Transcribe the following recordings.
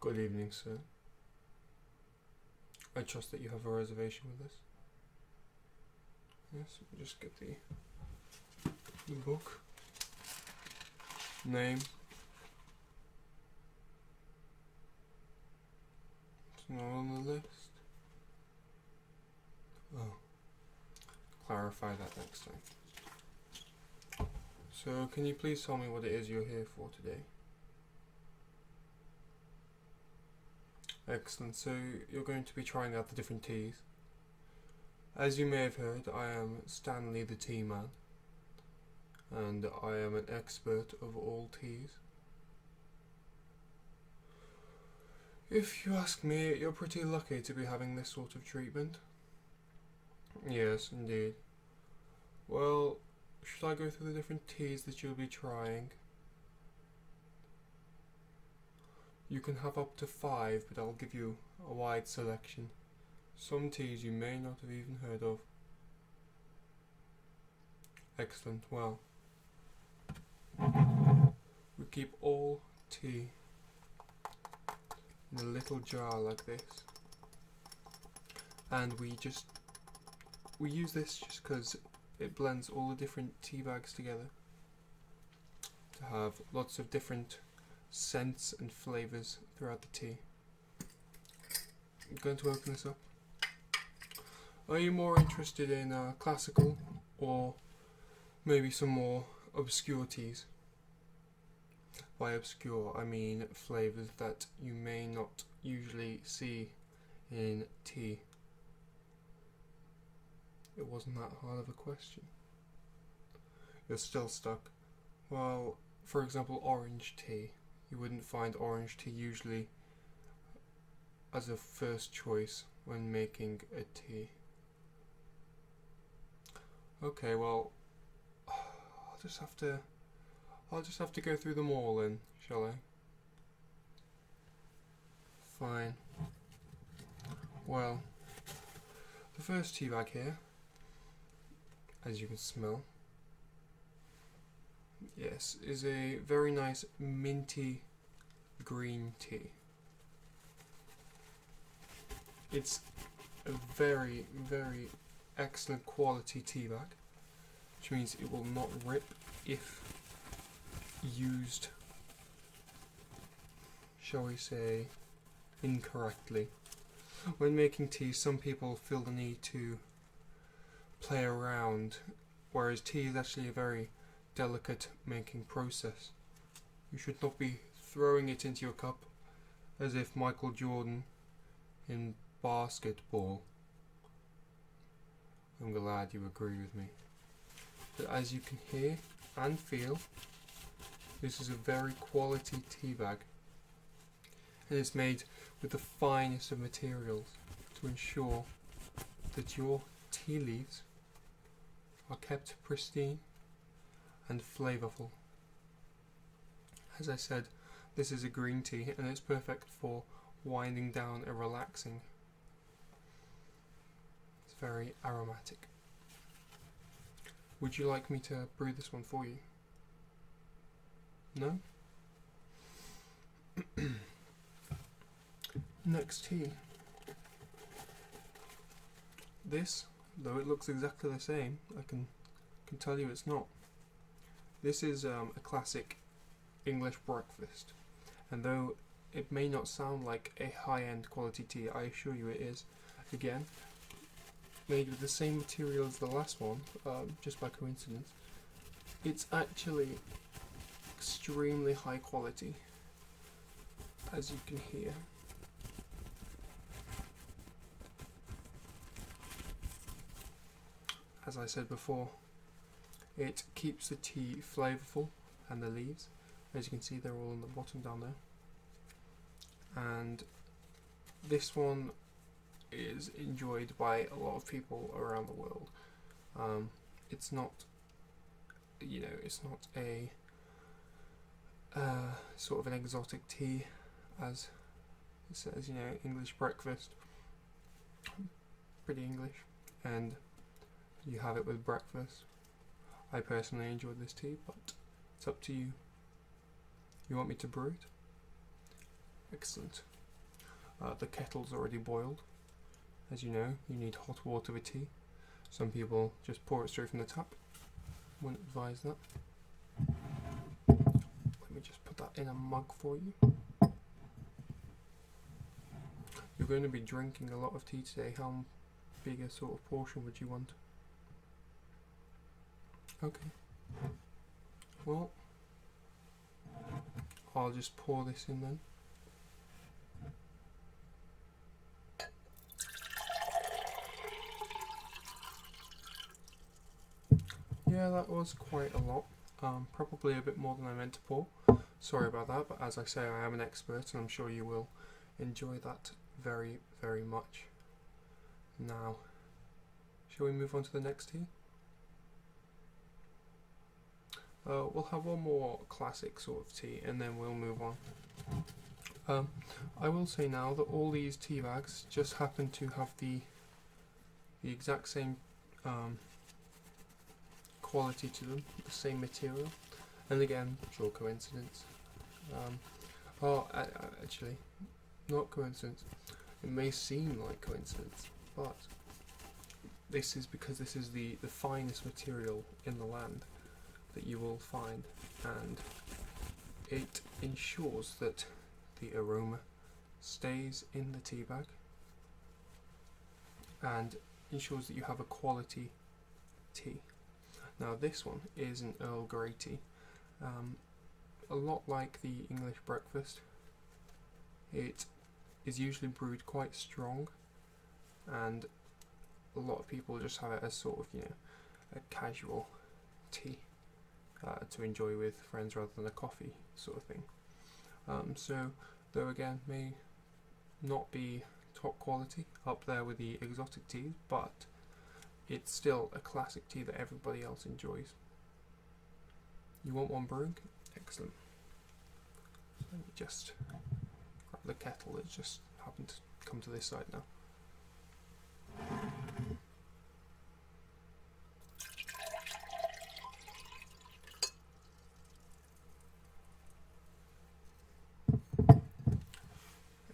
Good evening, sir. I trust that you have a reservation with us. Yes, we'll just get the book. Name. It's not on the list. Oh. Clarify that next time. So, can you please tell me what it is you're here for today? Excellent. So, you're going to be trying out the different teas. As you may have heard, I am Stanley the Tea Man, and I am an expert of all teas. If you ask me, you're pretty lucky to be having this sort of treatment. Yes, indeed. Well, should I go through the different teas that you'll be trying? You can have up to 5, but I'll give you a wide selection. Some teas you may not have even heard of. Excellent. Well, we keep all tea in a little jar like this, and we use this just because it blends all the different tea bags together to have lots of different scents and flavours throughout the tea. I'm going to open this up. Are you more interested in classical or maybe some more obscure teas? By obscure, I mean flavours that you may not usually see in tea. It wasn't that hard of a question. You're still stuck. Well, for example, orange tea. You wouldn't find orange tea usually as a first choice when making a tea. Okay, well, I'll just have to go through them all then, shall I? Fine. Well, the first tea bag here, as you can smell, yes, is a very nice minty green tea. It's a very, very excellent quality tea bag, which means it will not rip if used, shall we say, incorrectly. When making tea, some people feel the need to play around, whereas tea is actually a very delicate making process. You should not be throwing it into your cup as if Michael Jordan in basketball. I'm glad you agree with me. But as you can hear and feel, this is a very quality tea bag, and it's made with the finest of materials to ensure that your tea leaves are kept pristine and flavourful. As I said, this is a green tea and it's perfect for winding down and relaxing. It's very aromatic. Would you like me to brew this one for you? No? Next tea. This, though it looks exactly the same, I can tell you it's not. This is a classic English breakfast, and though it may not sound like a high-end quality tea, I assure you it is. Again, made with the same material as the last one, just by coincidence. It's actually extremely high quality, as you can hear. As I said before, it keeps the tea flavourful, and the leaves, as you can see, they're all on the bottom down there. And this one is enjoyed by a lot of people around the world. It's not, it's not a sort of an exotic tea, as it says, English breakfast. Pretty English, and you have it with breakfast. I personally enjoyed this tea, but it's up to you. You want me to brew it? Excellent. The kettle's already boiled. As you know, you need hot water with tea. Some people just pour it straight from the tap. Wouldn't advise that. Let me just put that in a mug for you. You're going to be drinking a lot of tea today. How big a sort of portion would you want? Okay. Well, I'll just pour this in then. Yeah, that was quite a lot. Probably a bit more than I meant to pour. Sorry about that, but as I say, I am an expert and I'm sure you will enjoy that very, very much. Now, shall we move on to the next tea? We'll have one more classic sort of tea and then we'll move on. I will say now that all these tea bags just happen to have the exact same quality to them, the same material, and again, pure coincidence. Actually, not coincidence. It may seem like coincidence, but this is because this is the finest material in the land that you will find, and it ensures that the aroma stays in the tea bag and ensures that you have a quality tea. Now this one is an Earl Grey tea, a lot like the English breakfast. It is usually brewed quite strong, and a lot of people just have it as sort of, a casual tea to enjoy with friends rather than a coffee sort of thing. So, though again, may not be top quality, up there with the exotic teas, but it's still a classic tea that everybody else enjoys. You want one brewing? Excellent. Let me just grab the kettle that just happened to come to this side now.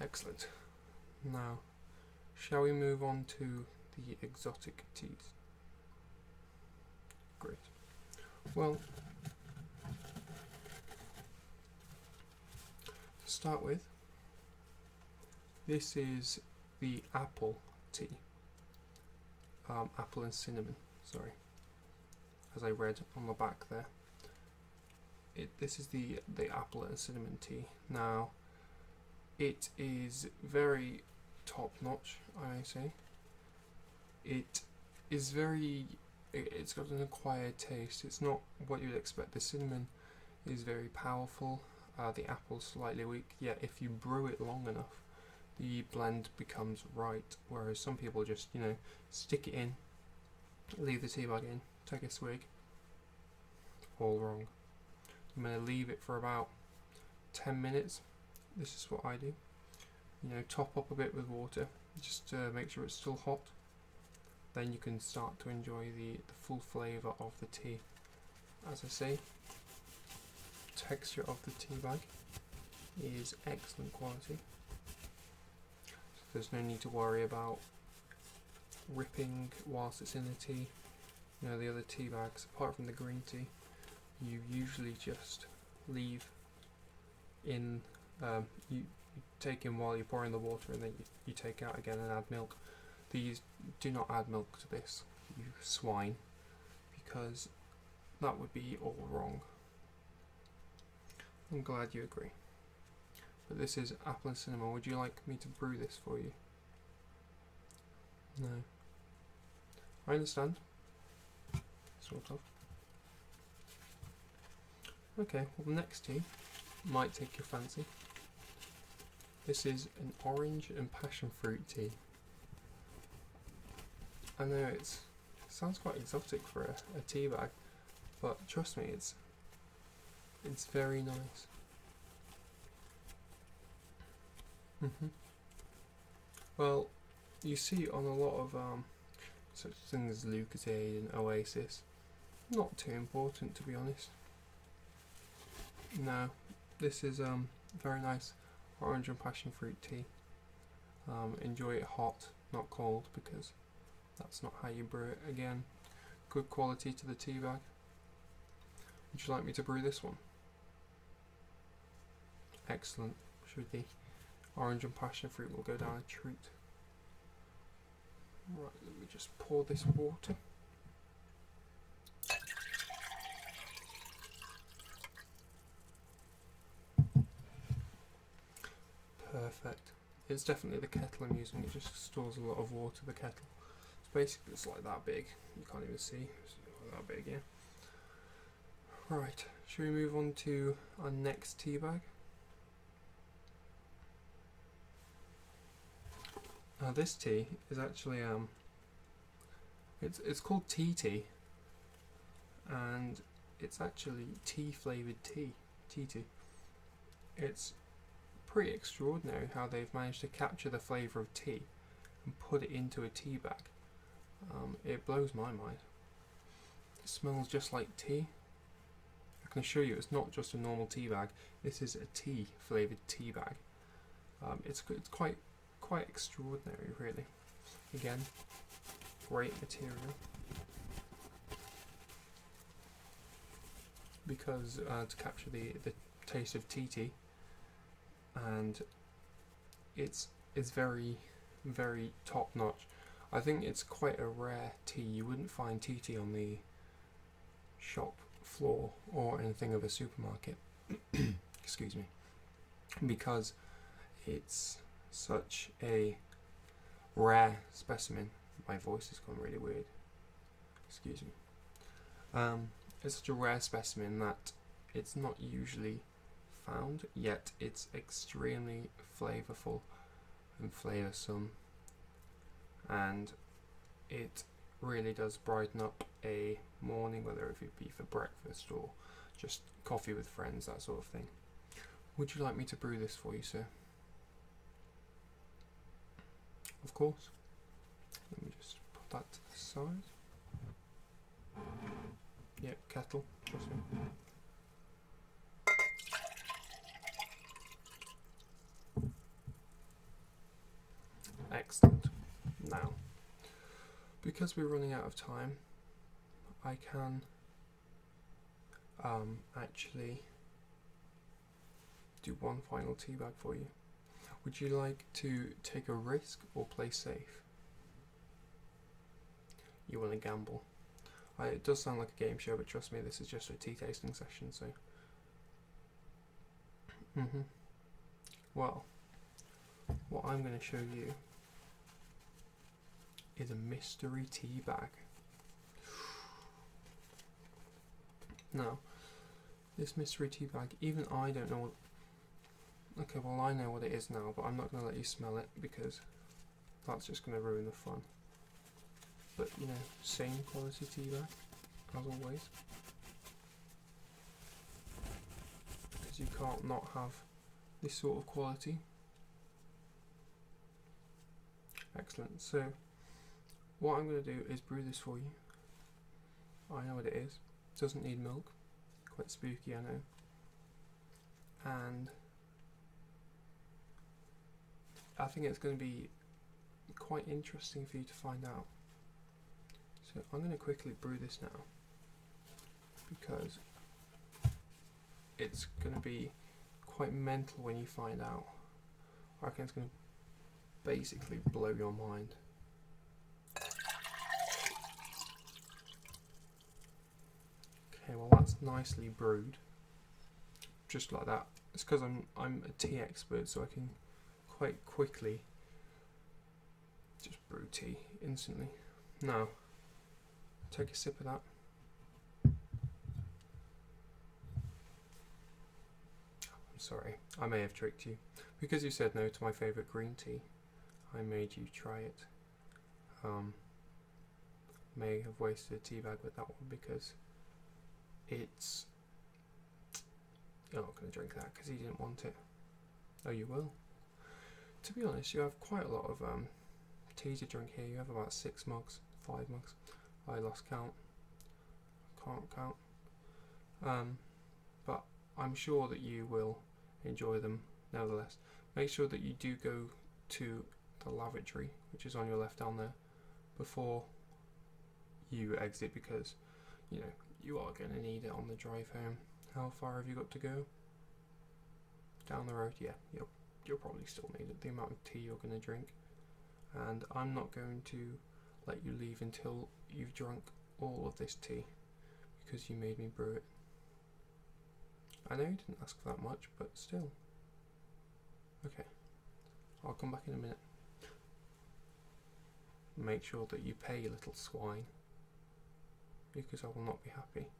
Excellent. Now, shall we move on to the exotic teas? Great. Well, to start with, this is the apple tea. Apple and cinnamon, sorry. As I read on the back there. This is the apple and cinnamon tea. Now, it is very top-notch, I may say. It is it's got an acquired taste. It's not what you'd expect. The cinnamon is very powerful, the apple's slightly weak, yet if you brew it long enough, the blend becomes right, whereas some people just, stick it in, leave the tea bag in, take a swig. All wrong. I'm going to leave it for about 10 minutes. This is what I do. Top up a bit with water, just to make sure it's still hot. Then you can start to enjoy the full flavour of the tea. As I say, texture of the tea bag is excellent quality. So there's no need to worry about ripping whilst it's in the tea. The other tea bags, apart from the green tea, you usually just leave in, you take in while you're pouring the water, and then you take out again and add milk. These do not add milk to this, you swine, because that would be all wrong. I'm glad you agree. But this is apple and cinnamon. Would you like me to brew this for you? No. I understand. Sort of. Okay, well, the next tea might take your fancy. This is an orange and passion fruit tea. I know it sounds quite exotic for a tea bag, but trust me, it's very nice. Well, you see on a lot of such things as Lucozade and Oasis, not too important, to be honest. No, this is very nice orange and passion fruit tea. Enjoy it hot, not cold, because that's not how you brew it. Again, good quality to the tea bag. Would you like me to brew this one? Excellent. Should the orange and passion fruit will go down a treat. Right, let me just pour this water. Perfect. It's definitely the kettle I'm using. It just stores a lot of water, the kettle. It's basically, it's like that big. You can't even see. It's like that big, yeah. Right, should we move on to our next tea bag? Now this tea is actually it's called tea, and it's actually tea flavoured tea. It's pretty extraordinary how they've managed to capture the flavour of tea and put it into a tea bag. It blows my mind. It smells just like tea. I can assure you it's not just a normal tea bag. This is a tea flavoured tea bag. It's quite extraordinary, really. Again, great material, because to capture the taste of tea, and it's very top notch. I think it's quite a rare tea. You wouldn't find tea on the shop floor or anything of a supermarket. Excuse me, because it's such a rare specimen. My voice has gone really weird. Excuse me. It's such a rare specimen that it's not usually found, yet it's extremely flavourful and flavoursome, and it really does brighten up a morning, whether it be for breakfast or just coffee with friends, that sort of thing. Would you like me to brew this for you, sir? Of course. Let me just put that to the side. Yep, kettle, trust me. Excellent. Now, because we're running out of time, I can actually do one final tea bag for you. Would you like to take a risk or play safe? You want to gamble. It does sound like a game show, but trust me, this is just a tea tasting session, so... Well, what I'm going to show you is a mystery tea bag. Now, this mystery tea bag, even I don't know what... Okay, well I know what it is now, but I'm not going to let you smell it because that's just going to ruin the fun. But, you know, same quality tea bag, as always. Because you can't not have this sort of quality. Excellent. So, what I'm going to do is brew this for you. I know what it is. It doesn't need milk. Quite spooky, I know. And I think it's going to be quite interesting for you to find out. So I'm going to quickly brew this now, because it's going to be quite mental when you find out. I reckon it's going to basically blow your mind. Okay, well that's nicely brewed, just like that. It's because I'm a tea expert, so I can quite quickly just brew tea instantly. Now, take a sip of that. I'm sorry, I may have tricked you. Because you said no to my favourite green tea, I made you try it. May have wasted a tea bag with that one because it's... You're not going to drink that because you didn't want it. Oh, you will. To be honest, you have quite a lot of tea to drink here. You have about 6 mugs, 5 mugs. I lost count. Can't count. But I'm sure that you will enjoy them nevertheless. make sure that you do go to the lavatory, which is on your left down there, before you exit, because you know you are going to need it on the drive home. How far have you got to go? Down the road? Yeah, you'll probably still need it, the amount of tea you're going to drink. And I'm not going to let you leave until you've drunk all of this tea, because you made me brew it. I know you didn't ask for that much, but still. Okay, I'll come back in a minute. Make sure that you pay, little swine, because I will not be happy.